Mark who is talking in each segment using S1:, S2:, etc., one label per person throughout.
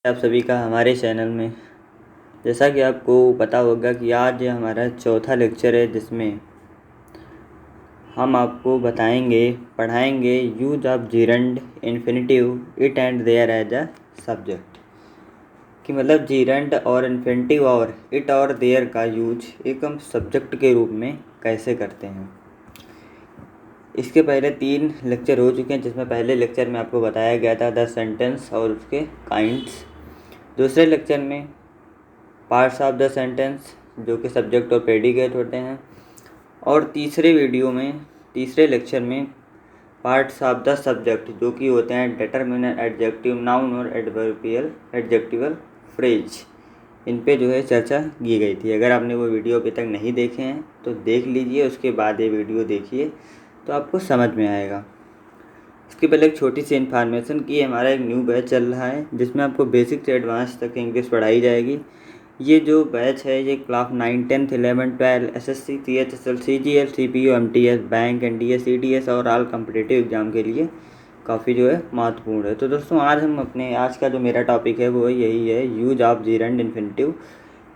S1: आप सभी का हमारे चैनल में। जैसा कि आपको पता होगा कि आज हमारा चौथा लेक्चर है, जिसमें हम आपको पढ़ाएंगे use of gerund, infinitive, it and there as a subject. कि मतलब जीरंड और इन्फिनिटिव और इट और देयर का यूज एक हम सब्जेक्ट के रूप में कैसे करते हैं। इसके पहले 3 लेक्चर हो चुके हैं, जिसमें पहले लेक्चर में आपको बताया गया था द सेंटेंस और उसके काइंड्स। दूसरे लेक्चर में पार्ट्स ऑफ द सेंटेंस, जो कि सब्जेक्ट और प्रेडिकेट होते हैं। और तीसरे लेक्चर में पार्ट्स ऑफ द सब्जेक्ट, जो कि होते हैं डिटरमिनर, एडजेक्टिव, नाउन और एडजेक्टिवल फ्रेज। इन पे जो है चर्चा की गई थी। अगर आपने वो वीडियो अभी तक नहीं देखे हैं तो देख लीजिए, उसके बाद ये वीडियो देखिए तो आपको समझ में आएगा। इसके पहले एक छोटी सी इन्फॉर्मेशन कि हमारा एक न्यू बैच चल रहा है, जिसमें आपको बेसिक से एडवांस तक इंग्लिश पढ़ाई जाएगी। ये जो बैच है ये class 9, 10, 11, 12 SSC, CHSL, CGL, CPO, MTS, bank, NDS, EDS और ऑल कॉम्पिटिटिव एग्ज़ाम के लिए काफ़ी जो है महत्वपूर्ण है। तो दोस्तों आज का जो मेरा टॉपिक है वो यही है, use of gerund, infinitive,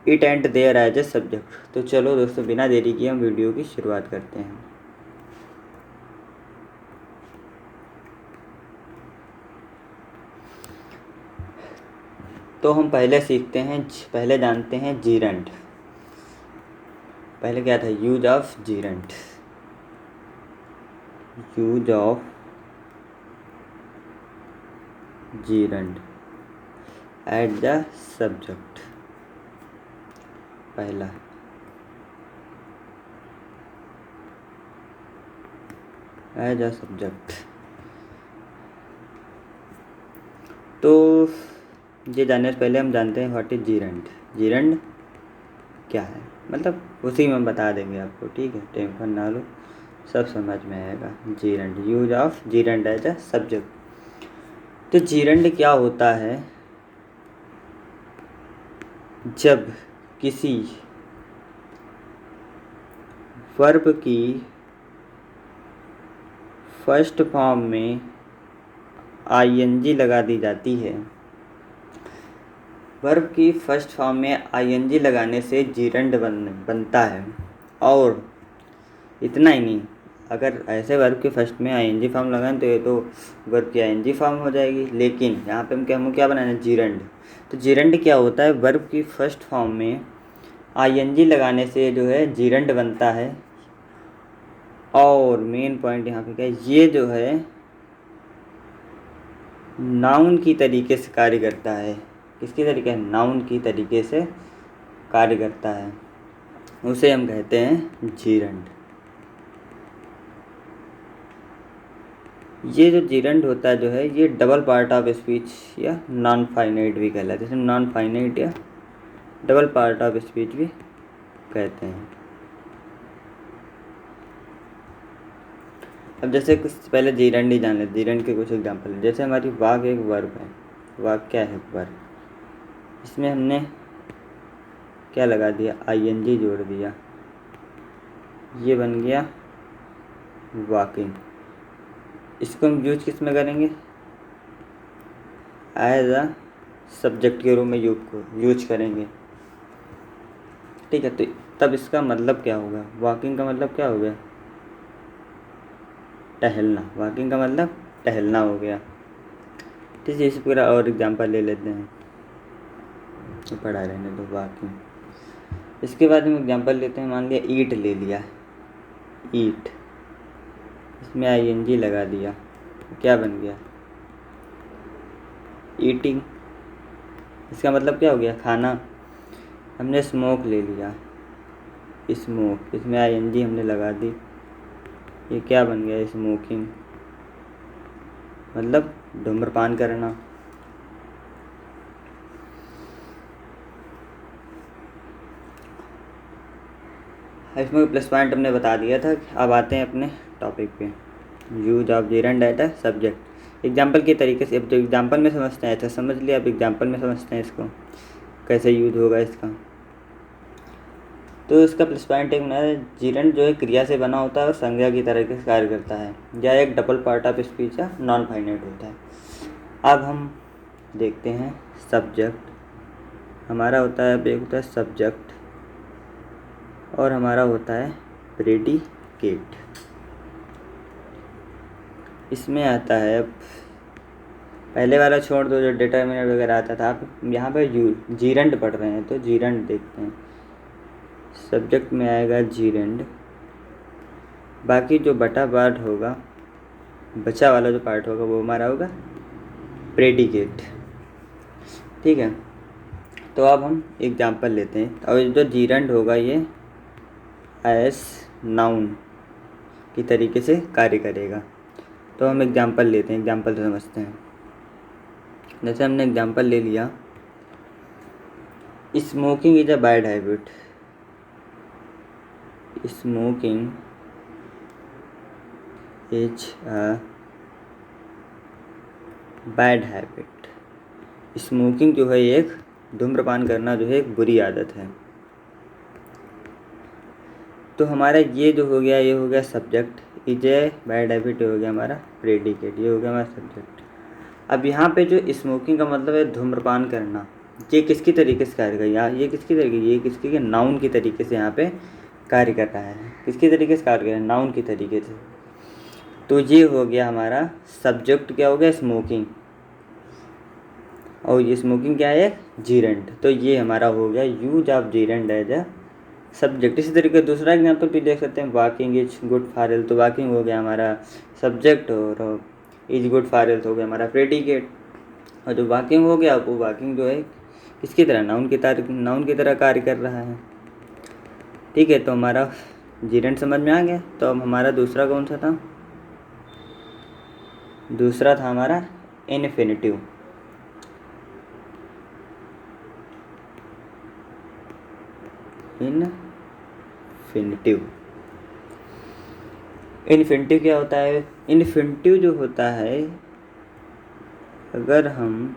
S1: it and there as a subject. तो चलो दोस्तों, बिना देरी किए हम वीडियो की शुरुआत करते हैं। तो हम पहले जानते हैं जीरंड। पहले क्या था? Use of gerund. Use of gerund at the subject. पहला एज अ सब्जेक्ट। तो ये जानने से पहले हम जानते हैं व्हाट इज जीरंड। जीरंड क्या है, मतलब उसी में बता देंगे आपको, ठीक है? टेंशन ना लो, सब समझ में आएगा। Gerund, use of gerund as a subject. तो जीरंड क्या होता है? जब किसी वर्ब की फर्स्ट फॉर्म में आईएनजी लगा दी जाती है। वर्ब की फर्स्ट फॉर्म में आईएनजी लगाने से जीरंड बनता है। और इतना ही नहीं, अगर ऐसे वर्ब के फर्स्ट में आईएनजी फॉर्म लगाएं तो ये तो वर्ब की आईएनजी फॉर्म हो जाएगी। लेकिन यहाँ पे हम क्या बनाना है? जीरंड। तो जीरंड क्या होता है? वर्ब की फर्स्ट फॉर्म में आईएनजी लगाने से जो है जीरंड बनता है। और मेन पॉइंट यहाँ पे क्या है? ये जो है नाउन की तरीके से कार्य करता है। किसकी तरीके? नाउन की तरीके से कार्य करता है, उसे हम कहते हैं जीरंड। ये जो जीरंड होता है जो है, ये डबल पार्ट ऑफ स्पीच या नॉन फाइनाइट भी कहलाता है। जैसे नॉन फाइनाइट या डबल पार्ट ऑफ स्पीच भी कहते हैं। अब जैसे कुछ पहले जीरंड ही जान लेते। जीरंड के कुछ एग्जांपल, जैसे हमारी वाक एक वर्ब है। वाक क्या है? वर्ब। इसमें हमने क्या लगा दिया? आईएनजी जोड़ दिया, ये बन गया वॉकिंग। इसको हम यूज किस में करेंगे? एज अ सब्जेक्ट के रूप में यूज करेंगे, ठीक है? तो तब इसका मतलब क्या होगा? वॉकिंग का मतलब क्या हो गया? टहलना। वॉकिंग का मतलब टहलना हो गया, ठीक है? इस पूरा और एग्जांपल ले लेते हैं, तो पढ़ा रहने दो वॉकिंग। इसके बाद हम एग्जांपल लेते हैं। मान लिया ईट ले लिया, ईट, इसमें आईएनजी लगा दिया, क्या बन गया? ईटिंग। इसका मतलब क्या हो गया? खाना। हमने स्मोक ले लिया, स्मोक, इसमें आईएनजी हमने लगा दी, ये क्या बन गया? स्मोकिंग, मतलब धूम्रपान करना। इसमें प्लस पॉइंट हमने बता दिया था। अब आते हैं अपने टॉपिक पे, use of gerund at a subject. Example के तरीके से, अब जो एग्जाम्पल में समझते हैं, अच्छा समझ लिया। अब एग्जाम्पल में समझते हैं इसको कैसे यूज होगा इसका। तो इसका प्लस पॉइंट एक बनाया, जीरंड जो है क्रिया से बना होता है और संज्ञा की तरह से कार्य करता है, या एक डबल पार्ट ऑफ स्पीच या नॉन फाइनाइट होता है। अब हम देखते हैं सब्जेक्ट, हमारा होता है, अब एक होता है सब्जेक्ट और हमारा होता है प्रेडिकेट। इसमें आता है, अब पहले वाला छोड़ दो जो डिटर्मिनेंट वगैरह आता था, आप यहाँ पे जीरेंड पढ़ रहे हैं तो जीरेंड देखते हैं। सब्जेक्ट में आएगा जीरेंड, बाकी जो बचा वाला जो पार्ट होगा वो हमारा होगा प्रेडिकेट। ठीक है, तो अब हम एग्जाम्पल लेते हैं। और जो जीरेंड होगा ये एस नाउन की तरीके से कार्य करेगा। तो हम एग्जाम्पल लेते हैं, एग्जाम्पल से समझते हैं। जैसे हमने एग्जाम्पल ले लिया, smoking is a bad habit. Smoking is a bad habit. Smoking जो है एक, धूम्रपान करना जो है एक बुरी आदत है। तो हमारा ये जो हो गया, ये हो गया subject, is a bad habit, हो गया हमारा प्रेडिकेट, ये हो गया हमारा सब्जेक्ट। अब यहाँ पे जो स्मोकिंग का मतलब है धूम्रपान करना, ये किसकी तरीके से कार्य करेगा, ये किसकी तरीके, ये किसकी, नाउन की तरीके से यहाँ पे कार्य कर रहा है। किसकी तरीके से कार्य कर रहा है, नाउन की तरीके से। तो ये हो गया हमारा सब्जेक्ट, क्या हो गया स्मोकिंग, और ये स्मोकिंग क्या है जीरेंड। तो ये हमारा हो गया use of gerund as a subject. इसी तरीके दूसरा एग्जाम्पल भी देख सकते हैं, walking is good for health. तो वॉकिंग हो गया हमारा सब्जेक्ट और इज गुड फॉर हेल्थ हो गया हमारा प्रेडिकेट। और जो वॉकिंग हो गया वो वॉकिंग जो है किसकी तरह, नाउन की तरह कार्य कर रहा है। ठीक है, तो हमारा जीरेंड समझ में आ गया। तो अब हमारा दूसरा कौन सा था, दूसरा था हमारा इन्फिनिटिव। इन्फिनिटिव क्या होता है, इन्फिनिटिव जो होता है, अगर हम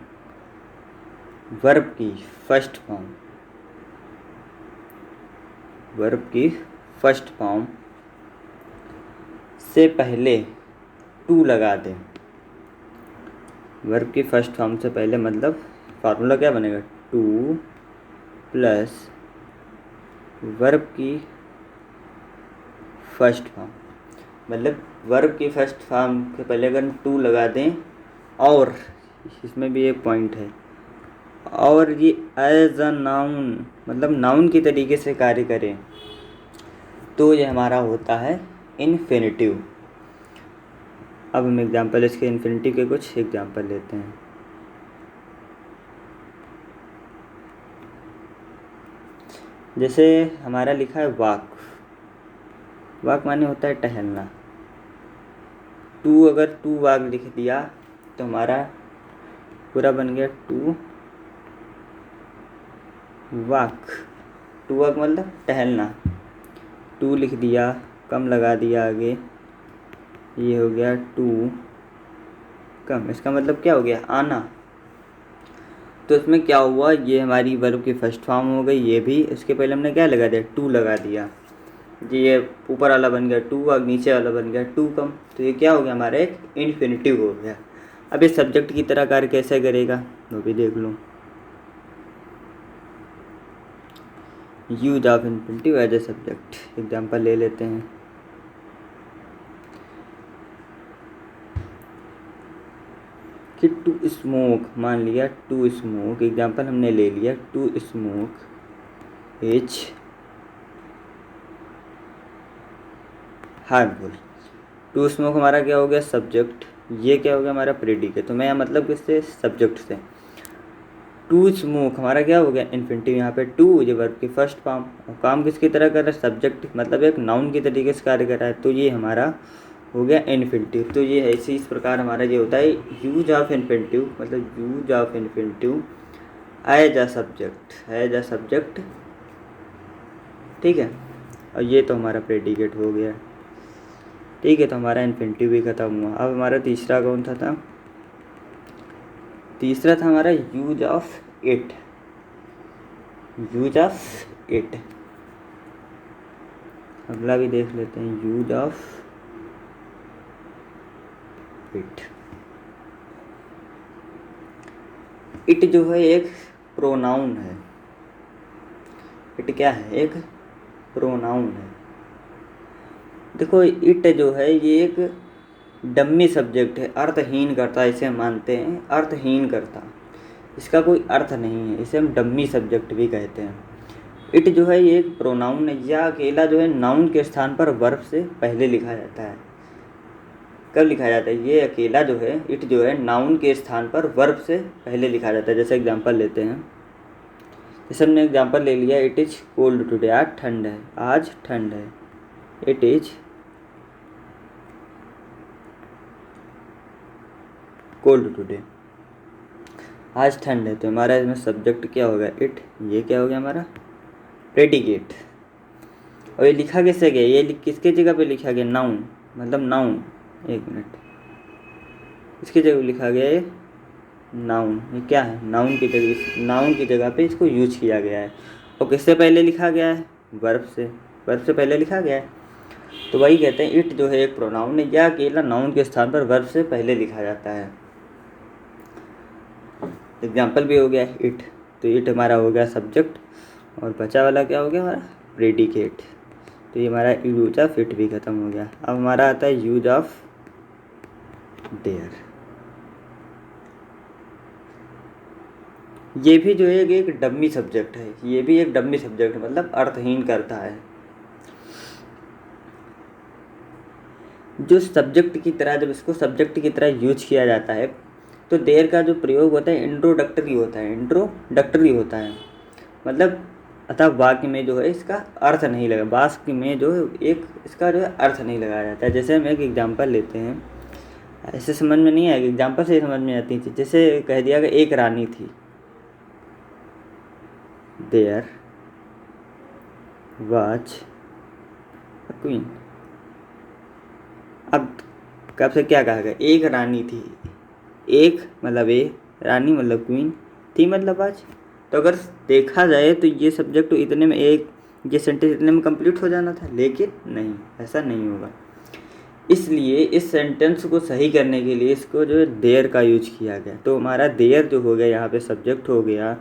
S1: वर्ब की फर्स्ट फॉर्म से पहले टू लगा दें। वर्ब की फर्स्ट फॉर्म से पहले मतलब फार्मूला क्या बनेगा, टू प्लस वर्ब की फर्स्ट फॉर्म, मतलब वर्ब की फर्स्ट फॉर्म के पहले अगर टू लगा दें, और इसमें भी एक पॉइंट है, और ये एज अ नाउन मतलब नाउन की तरीके से कार्य करें, तो ये हमारा होता है इन्फिनिटिव। अब हम एग्जाम्पल इसके इन्फिनिटिव के कुछ एग्जाम्पल लेते हैं। जैसे हमारा लिखा है वॉक माने होता है टहलना। अगर टू वॉक लिख दिया तो हमारा पूरा बन गया टू वॉक मतलब टहलना। टू लिख दिया, कम लगा दिया आगे, ये हो गया टू कम, इसका मतलब क्या हो गया, आना। तो इसमें क्या हुआ, ये हमारी वर्ब की फर्स्ट फॉर्म हो गई, ये भी इसके पहले हमने क्या लगा दिया, टू लगा दिया। ये ऊपर वाला बन गया टू और नीचे वाला बन गया टू कम। तो ये क्या हो गया, हमारा एक इन्फिनिटिव हो गया। अब ये सब्जेक्ट की तरह कार्य कैसे करेगा वो भी देख लो। Use of infinitive as a subject, example ले लेते हैं। कि टू स्मोक, मान लिया टू स्मोक, एग्जाम्पल हमने ले लिया, to smoke is harmful. To smoke हमारा क्या हो गया, सब्जेक्ट, ये क्या हो गया हमारा प्रेडिकेट। तो मैं मतलब किससे, सब्जेक्ट से। टू स्मोक हमारा क्या हो गया, इन्फिनिटिव, यहाँ पे टू ये वर्ब की फर्स्ट फॉर्म, और काम किसकी तरह कर रहा है, सब्जेक्ट, मतलब एक नाउन की तरीके से कार्य कर रहा है। तो ये हमारा हो गया इन्फिनिटिव। तो ये ऐसे इस प्रकार हमारा ये होता है यूज ऑफ इन्फिनिटिव, मतलब use of infinitive as a subject. ठीक है, और ये तो हमारा प्रेडिकेट हो गया। ठीक है, तो हमारा इन्फिनिटिव भी खत्म हुआ। अब हमारा तीसरा कौन सा था, तीसरा था हमारा यूज ऑफ इट। अगला भी देख लेते हैं, यूज ऑफ इट। इट जो है एक प्रोनाउन है। इट क्या है? एक प्रोनाउन है। देखो इट जो है ये एक डम्मी सब्जेक्ट है, अर्थहीन कर्ता इसे हम मानते हैं, अर्थहीन कर्ता, इसका कोई अर्थ नहीं है, इसे हम डम्मी सब्जेक्ट भी कहते हैं। इट जो है ये एक प्रोनाउन है, यह अकेला जो है नाउन के स्थान पर वर्ब से पहले लिखा जाता है। कब लिखा जाता है? ये अकेला जो है इट जो है नाउन के स्थान पर वर्ब से पहले लिखा जाता है। जैसे एग्जांपल लेते हैं, जैसे हमने एग्जांपल ले लिया, इट इज़ कोल्ड टुडे, आज ठंड है, आज ठंड है। इट इज़ कोल्ड टुडे, आज ठंड है, तो हमारा इसमें सब्जेक्ट क्या होगा? इट। ये क्या हो गया हमारा? प्रेडिकेट। और ये लिखा किससे गया? ये किसके जगह पे लिखा गया? नाउन, मतलब नाउन। एक मिनट, इसकी जगह लिखा गया है नाउन। ये क्या है? नाउन की जगह, नाउन की जगह पे इसको यूज किया गया है। और किससे पहले लिखा गया है? वर्ब से, वर्ब से पहले लिखा गया है। तो वही कहते हैं इट जो है एक प्रोनाउन है, यह अकेला नाउन के स्थान पर वर्ब से पहले लिखा जाता है। एग्जाम्पल भी हो गया है इट, तो इट हमारा हो गया सब्जेक्ट, और बचा वाला क्या हो गया हमारा? प्रेडिकेट। तो ये हमारा यूज ऑफ इट भी खत्म हो गया। अब हमारा आता है यूज ऑफ देयर। ये भी जो है एक डम्मी सब्जेक्ट है, ये भी एक डम्मी सब्जेक्ट मतलब अर्थहीन करता है। जो सब्जेक्ट की तरह, जब इसको सब्जेक्ट की तरह यूज किया जाता है तो देयर का जो प्रयोग होता है इंट्रोडक्टरी होता है, इंट्रोडक्टरी होता है। मतलब अतः वाक्य में जो है इसका अर्थ नहीं लगा, वाक्य में जो है एक इसका जो है अर्थ नहीं लगाया जाता है। जैसे हम एक एग्जांपल लेते हैं, ऐसे समझ में नहीं आएगा, एग्जांपल से ही समझ में आती थी। जैसे कह दिया कि एक रानी थी, देयर वाज अ क्वीन। अब कब से क्या कहा गया? एक रानी थी, एक मतलब ए, रानी मतलब क्वीन, थी मतलब आज। तो अगर देखा जाए तो ये सब्जेक्ट तो इतने में, एक ये सेंटेंस इतने में कंप्लीट हो जाना था, लेकिन नहीं, ऐसा नहीं होगा। इसलिए इस सेंटेंस को सही करने के लिए इसको जो है देयर का यूज किया गया। तो हमारा देयर जो हो गया यहाँ पे सब्जेक्ट हो गया,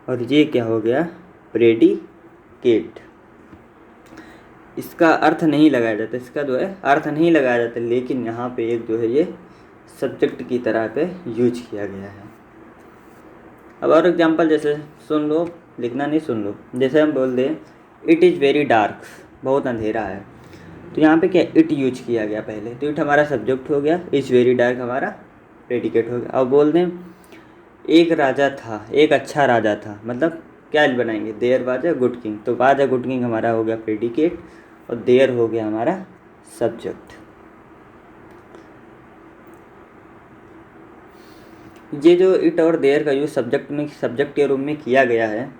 S1: और ये क्या हो गया? प्रेडिकेट। इसका अर्थ नहीं लगाया जाता, इसका जो है अर्थ नहीं लगाया जाता, लेकिन यहाँ पे एक जो है ये सब्जेक्ट की तरह पे यूज किया गया है। अब और एग्जांपल जैसे सुन लो, लिखना नहीं, सुन लो। जैसे हम बोल दें इट इज़ वेरी डार्क, बहुत अंधेरा है, तो यहाँ पे क्या इट यूज किया गया पहले, तो इट हमारा सब्जेक्ट हो गया, इज़ वेरी डार्क हमारा प्रेडिकेट हो गया। अब बोल दें एक राजा था, एक अच्छा राजा था, मतलब क्या बनाएंगे? There was a good king, तो वाज अ गुड किंग हमारा हो गया प्रेडिकेट, और देयर हो गया हमारा सब्जेक्ट। ये जो इट और देयर का यूज सब्जेक्ट के रूप में किया गया है,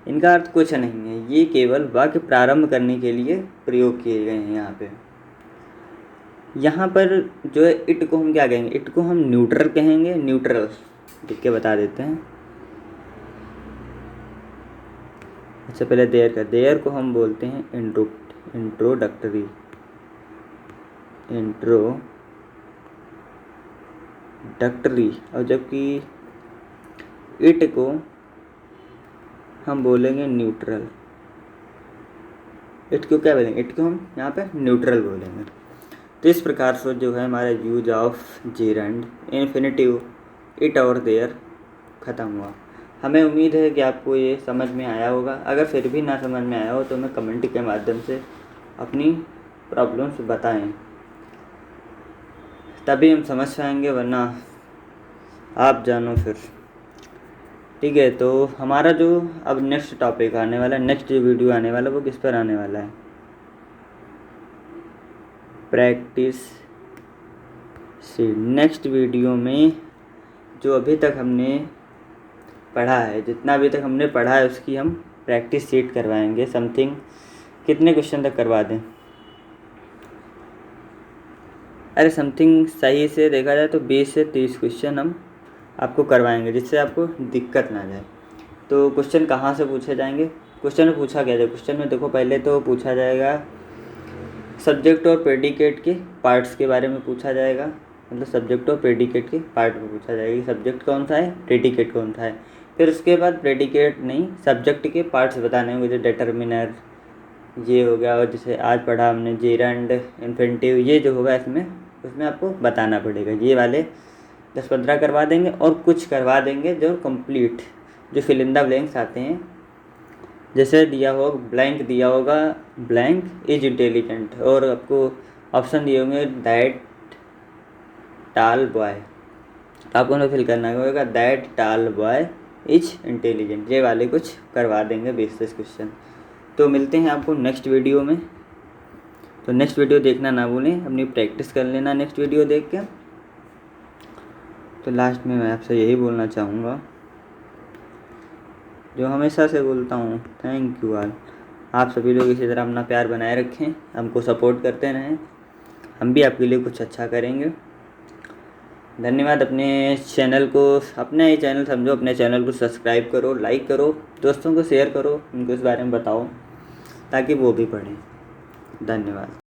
S1: इनका अर्थ कुछ नहीं है, ये केवल वाक्य प्रारंभ करने के लिए प्रयोग किए गए हैं। यहाँ पर जो है इट को हम क्या कहेंगे? इट को हम न्यूट्रल कहेंगे, न्यूट्रल लिख के बता देते हैं। अच्छा, पहले देयर को हम बोलते हैं इंट्रोडक्टरी, और जबकि इट को हम बोलेंगे न्यूट्रल। इट को क्या बोलेंगे? इट को हम यहाँ पे न्यूट्रल बोलेंगे। तो इस प्रकार से जो है हमारा use of gerund infinitive it और देयर ख़त्म हुआ। हमें उम्मीद है कि आपको ये समझ में आया होगा। अगर फिर भी ना समझ में आया हो तो हमें कमेंट के माध्यम से अपनी प्रॉब्लम्स बताएं, तभी हम समझ पाएंगे, वरना आप जानो फिर। ठीक है, तो हमारा जो अब नेक्स्ट टॉपिक आने वाला है, नेक्स्ट जो वीडियो आने वाला है, वो किस पर आने वाला है? Practice sheet. नेक्स्ट वीडियो में जो अभी तक हमने पढ़ा है, जितना अभी तक हमने पढ़ा है उसकी हम प्रैक्टिस शीट करवाएंगे। समथिंग कितने क्वेश्चन तक करवा दें? अरे समथिंग सही से देखा जाए तो 20 से 30 क्वेश्चन हम आपको करवाएंगे, जिससे आपको दिक्कत ना जाए। तो क्वेश्चन कहाँ से पूछे जाएंगे? क्वेश्चन में पूछा गया जाए, क्वेश्चन में देखो पहले तो पूछा जाएगा सब्जेक्ट और प्रेडिकेट के पार्ट्स के बारे में पूछा जाएगा, मतलब सब्जेक्ट और प्रेडिकेट के पार्ट में पूछा जाएगा कि सब्जेक्ट कौन सा है, प्रेडिकेट कौन सा है। फिर उसके बाद प्रेडिकेट नहीं, सब्जेक्ट के पार्ट्स बताने होंगे, जैसे डिटर्मिनर ये हो गया, और जैसे आज पढ़ा हमने जेरंड, इन्फिनिटिव, ये जो होगा इसमें उसमें आपको बताना पड़ेगा। ये वाले 10-15 करवा देंगे और कुछ करवा देंगे जो कंप्लीट, जो फिल इन द ब्लैंक्स आते हैं। जैसे दिया होगा ब्लैंक, दिया होगा ब्लैंक इज इंटेलिजेंट, और आपको ऑप्शन दिए होंगे दैट टाल बॉय, आपको ना फिल करना होगा दैट टाल बॉय इज इंटेलिजेंट। ये वाले कुछ करवा देंगे बेसिस क्वेश्चन। तो मिलते हैं आपको नेक्स्ट वीडियो में। तो नेक्स्ट वीडियो देखना ना भूलें, अपनी प्रैक्टिस कर लेना नेक्स्ट वीडियो देख के। तो लास्ट में मैं आपसे यही बोलना चाहूँगा जो हमेशा से बोलता हूँ, थैंक यू ऑल। आप सभी लोग इसी तरह अपना प्यार बनाए रखें, हमको सपोर्ट करते रहें, हम भी आपके लिए कुछ अच्छा करेंगे। धन्यवाद। अपने चैनल को, अपना ही चैनल समझो, अपने चैनल को सब्सक्राइब करो, लाइक करो, दोस्तों को शेयर करो, उनको इस बारे में बताओ ताकि वो भी पढ़ें। धन्यवाद।